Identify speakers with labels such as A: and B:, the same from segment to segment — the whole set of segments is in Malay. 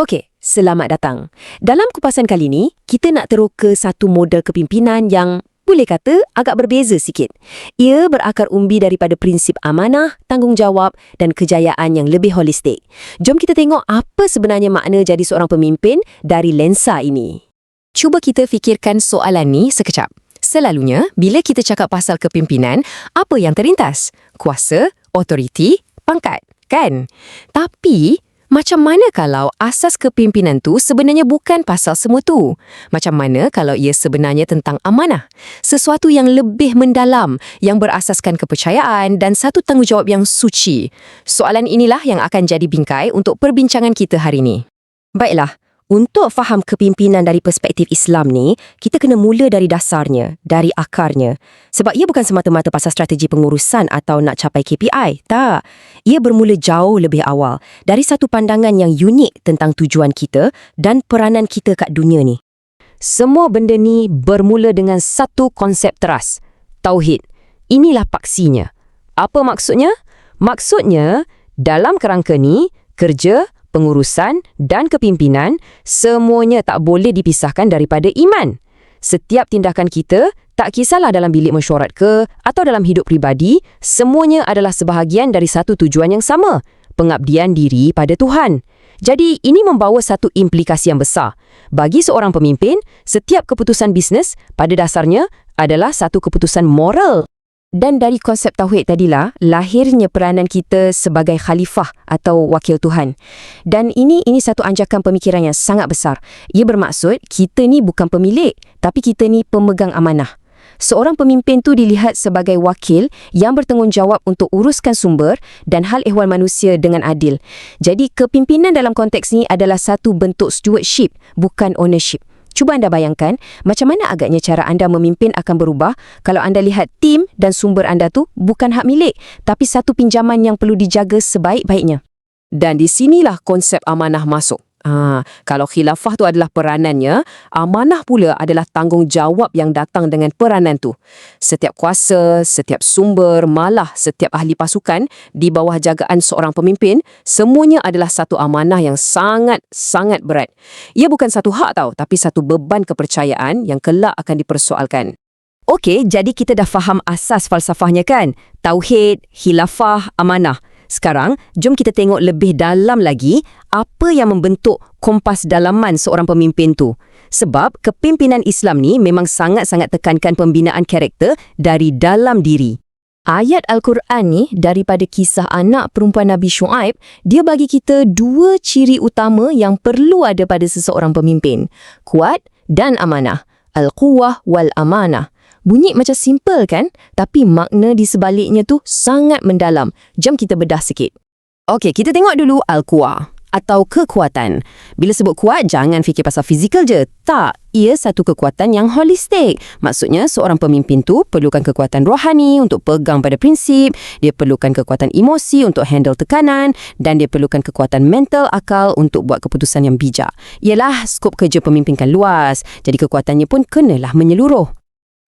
A: Okey, selamat datang. Dalam kupasan kali ni, kita nak teroka satu model kepimpinan yang boleh kata agak berbeza sikit. Ia berakar umbi daripada prinsip amanah, tanggungjawab dan kejayaan yang lebih holistik. Jom kita tengok apa sebenarnya makna jadi seorang pemimpin dari lensa ini. Cuba kita fikirkan soalan ni sekejap. Selalunya, bila kita cakap pasal kepimpinan, apa yang terlintas? Kuasa, otoriti, pangkat, kan? Tapi macam mana kalau asas kepimpinan tu sebenarnya bukan pasal semua tu? Macam mana kalau ia sebenarnya tentang amanah? Sesuatu yang lebih mendalam, yang berasaskan kepercayaan dan satu tanggungjawab yang suci. Soalan inilah yang akan jadi bingkai untuk perbincangan kita hari ini.
B: Baiklah, untuk faham kepimpinan dari perspektif Islam ni, kita kena mula dari dasarnya, dari akarnya. Sebab ia bukan semata-mata pasal strategi pengurusan atau nak capai KPI. Tak. Ia bermula jauh lebih awal, dari satu pandangan yang unik tentang tujuan kita dan peranan kita kat dunia ni.
A: Semua benda ni bermula dengan satu konsep teras. Tauhid. Inilah paksinya. Apa maksudnya? Maksudnya, dalam kerangka ni, kerja, pengurusan dan kepimpinan semuanya tak boleh dipisahkan daripada iman. Setiap tindakan kita, tak kisahlah dalam bilik mesyuarat ke atau dalam hidup pribadi, semuanya adalah sebahagian dari satu tujuan yang sama, pengabdian diri pada Tuhan. Jadi, ini membawa satu implikasi yang besar. Bagi seorang pemimpin, setiap keputusan bisnes pada dasarnya adalah satu keputusan moral. Dan dari konsep tauhid tadilah lahirnya peranan kita sebagai khalifah atau wakil Tuhan. Dan ini satu anjakan pemikiran yang sangat besar. Ia bermaksud kita ni bukan pemilik, tapi kita ni pemegang amanah. Seorang pemimpin tu dilihat sebagai wakil yang bertanggungjawab untuk uruskan sumber dan hal ehwal manusia dengan adil. Jadi kepimpinan dalam konteks ni adalah satu bentuk stewardship, bukan ownership. Cuba anda bayangkan, macam mana agaknya cara anda memimpin akan berubah kalau anda lihat tim dan sumber anda tu bukan hak milik, tapi satu pinjaman yang perlu dijaga sebaik-baiknya. Dan di sinilah konsep amanah masuk. Kalau khilafah tu adalah peranannya, amanah pula adalah tanggungjawab yang datang dengan peranan tu. Setiap kuasa, setiap sumber, malah setiap ahli pasukan di bawah jagaan seorang pemimpin, semuanya adalah satu amanah yang sangat-sangat berat. Ia bukan satu hak tau, tapi satu beban kepercayaan yang kelak akan dipersoalkan.
B: Okey, jadi kita dah faham asas falsafahnya kan? Tauhid, khilafah, amanah. Sekarang, jom kita tengok lebih dalam lagi apa yang membentuk kompas dalaman seorang pemimpin tu. Sebab kepimpinan Islam ni memang sangat-sangat tekankan pembinaan karakter dari dalam diri. Ayat Al-Quran ni daripada kisah anak perempuan Nabi Shu'aib, dia bagi kita dua ciri utama yang perlu ada pada seseorang pemimpin. Kuat dan amanah. Al-Quwah wal-Amanah. Bunyi macam simple kan? Tapi makna di sebaliknya tu sangat mendalam. Jom kita bedah sikit. Okey, kita tengok dulu Al-Quwah atau kekuatan. Bila sebut kuat, jangan fikir pasal fizikal je. Tak, ia satu kekuatan yang holistik. Maksudnya, seorang pemimpin tu perlukan kekuatan rohani untuk pegang pada prinsip, dia perlukan kekuatan emosi untuk handle tekanan, dan dia perlukan kekuatan mental akal untuk buat keputusan yang bijak. Ialah, skop kerja pemimpin kan luas, jadi kekuatannya pun kenalah menyeluruh.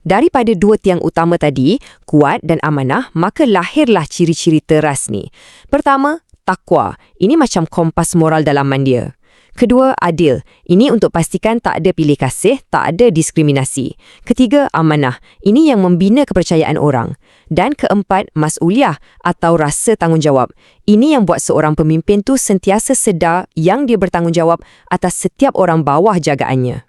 B: Daripada dua tiang utama tadi, kuat dan amanah, maka lahirlah ciri-ciri teras ni. Pertama, takwa. Ini macam kompas moral dalaman dia. Kedua, adil. Ini untuk pastikan tak ada pilih kasih, tak ada diskriminasi. Ketiga, amanah. Ini yang membina kepercayaan orang. Dan keempat, mas'uliyah atau rasa tanggungjawab. Ini yang buat seorang pemimpin tu sentiasa sedar yang dia bertanggungjawab atas setiap orang bawah jagaannya.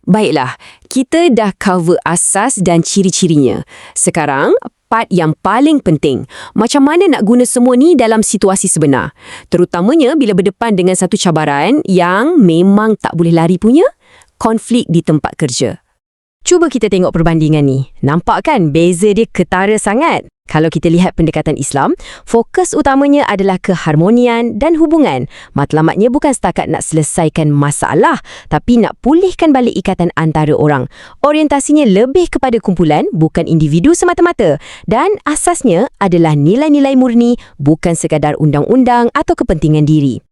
B: Baiklah, kita dah cover asas dan ciri-cirinya. Sekarang, part yang paling penting. Macam mana nak guna semua ni dalam situasi sebenar? Terutamanya bila berdepan dengan satu cabaran yang memang tak boleh lari punya, konflik di tempat kerja. Cuba kita tengok perbandingan ni. Nampak kan beza dia ketara sangat? Kalau kita lihat pendekatan Islam, fokus utamanya adalah keharmonian dan hubungan. Matlamatnya bukan setakat nak selesaikan masalah, tapi nak pulihkan balik ikatan antara orang. Orientasinya lebih kepada kumpulan, bukan individu semata-mata. Dan asasnya adalah nilai-nilai murni, bukan sekadar undang-undang atau kepentingan diri.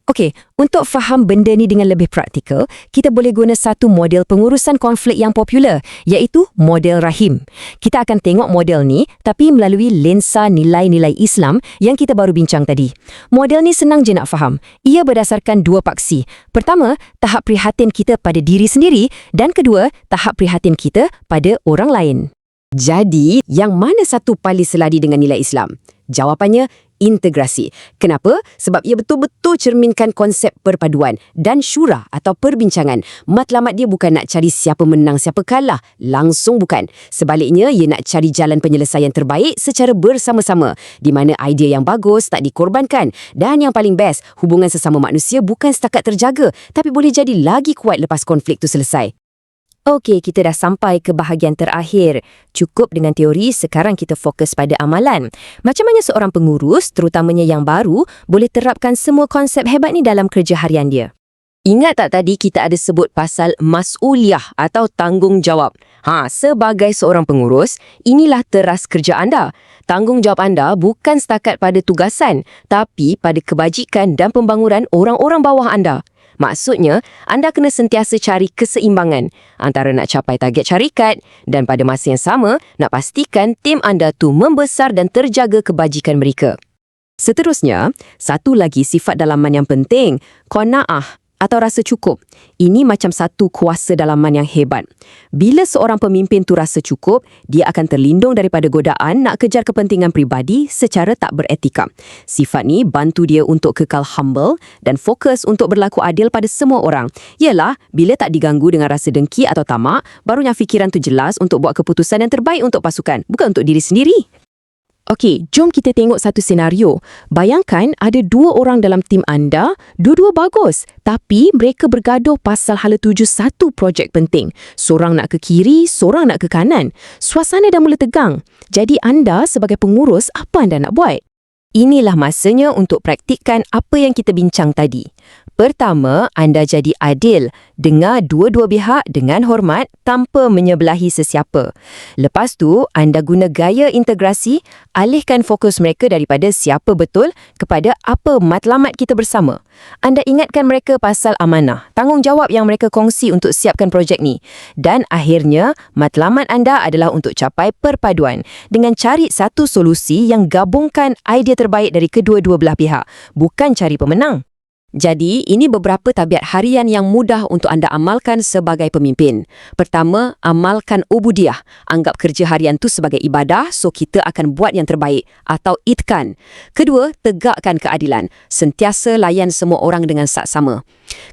B: Okey, untuk faham benda ni dengan lebih praktikal, kita boleh guna satu model pengurusan konflik yang popular, iaitu model rahim. Kita akan tengok model ni tapi melalui lensa nilai-nilai Islam yang kita baru bincang tadi. Model ni senang je nak faham. Ia berdasarkan dua paksi. Pertama, tahap prihatin kita pada diri sendiri dan kedua, tahap prihatin kita pada orang lain. Jadi, yang mana satu paling selari dengan nilai Islam? Jawapannya, integrasi. Kenapa? Sebab ia betul-betul cerminkan konsep perpaduan dan syura atau perbincangan. Matlamat dia bukan nak cari siapa menang, siapa kalah. Langsung bukan. Sebaliknya, ia nak cari jalan penyelesaian terbaik secara bersama-sama, di mana idea yang bagus tak dikorbankan. Dan yang paling best, hubungan sesama manusia bukan setakat terjaga, tapi boleh jadi lagi kuat lepas konflik tu selesai. Okey, kita dah sampai ke bahagian terakhir. Cukup dengan teori, sekarang kita fokus pada amalan. Macam mana seorang pengurus, terutamanya yang baru, boleh terapkan semua konsep hebat ni dalam kerja harian dia? Ingat tak tadi kita ada sebut pasal mas'uliyah atau tanggungjawab? Sebagai seorang pengurus, inilah teras kerja anda. Tanggungjawab anda bukan setakat pada tugasan, tapi pada kebajikan dan pembangunan orang-orang bawah anda. Maksudnya, anda kena sentiasa cari keseimbangan antara nak capai target syarikat dan pada masa yang sama, nak pastikan tim anda tu membesar dan terjaga kebajikan mereka. Seterusnya, satu lagi sifat dalaman yang penting, qanaah atau rasa cukup. Ini macam satu kuasa dalaman yang hebat. Bila seorang pemimpin tu rasa cukup, dia akan terlindung daripada godaan nak kejar kepentingan pribadi secara tak beretika. Sifat ni bantu dia untuk kekal humble dan fokus untuk berlaku adil pada semua orang. Yalah, bila tak diganggu dengan rasa dengki atau tamak, barunya fikiran tu jelas untuk buat keputusan yang terbaik untuk pasukan, bukan untuk diri sendiri. Okey, jom kita tengok satu senario. Bayangkan ada dua orang dalam tim anda, dua-dua bagus. Tapi mereka bergaduh pasal hala tuju satu projek penting. Seorang nak ke kiri, seorang nak ke kanan. Suasana dah mula tegang. Jadi anda sebagai pengurus, apa anda nak buat? Inilah masanya untuk praktikkan apa yang kita bincang tadi. Pertama, anda jadi adil. Dengar dua-dua pihak dengan hormat tanpa menyebelahi sesiapa. Lepas tu, anda guna gaya integrasi, alihkan fokus mereka daripada siapa betul kepada apa matlamat kita bersama. Anda ingatkan mereka pasal amanah, tanggungjawab yang mereka kongsi untuk siapkan projek ni. Dan akhirnya, matlamat anda adalah untuk capai perpaduan dengan cari satu solusi yang gabungkan idea terbaik dari kedua-dua belah pihak, bukan cari pemenang. Jadi, ini beberapa tabiat harian yang mudah untuk anda amalkan sebagai pemimpin. Pertama, amalkan ubudiyah. Anggap kerja harian tu sebagai ibadah, so kita akan buat yang terbaik atau itkan. Kedua, tegakkan keadilan. Sentiasa layan semua orang dengan saksama.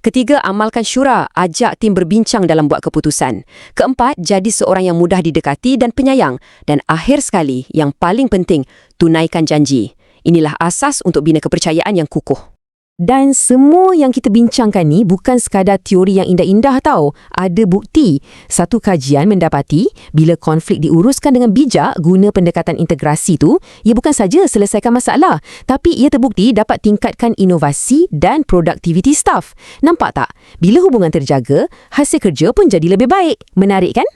B: Ketiga, amalkan syura. Ajak tim berbincang dalam buat keputusan. Keempat, jadi seorang yang mudah didekati dan penyayang. Dan akhir sekali, yang paling penting, tunaikan janji. Inilah asas untuk bina kepercayaan yang kukuh. Dan semua yang kita bincangkan ni bukan sekadar teori yang indah-indah tau. Ada bukti. Satu kajian mendapati bila konflik diuruskan dengan bijak guna pendekatan integrasi tu, ia bukan saja selesaikan masalah, tapi ia terbukti dapat tingkatkan inovasi dan produktiviti staf. Nampak tak? Bila hubungan terjaga, hasil kerja pun jadi lebih baik. Menarik kan?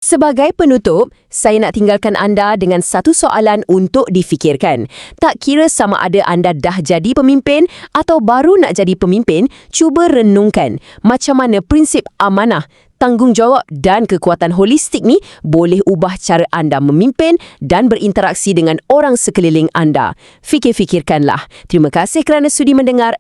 B: Sebagai penutup, saya nak tinggalkan anda dengan satu soalan untuk difikirkan. Tak kira sama ada anda dah jadi pemimpin atau baru nak jadi pemimpin, cuba renungkan macam mana prinsip amanah, tanggungjawab dan kekuatan holistik ni boleh ubah cara anda memimpin dan berinteraksi dengan orang sekeliling anda. Fikir-fikirkanlah. Terima kasih kerana sudi mendengar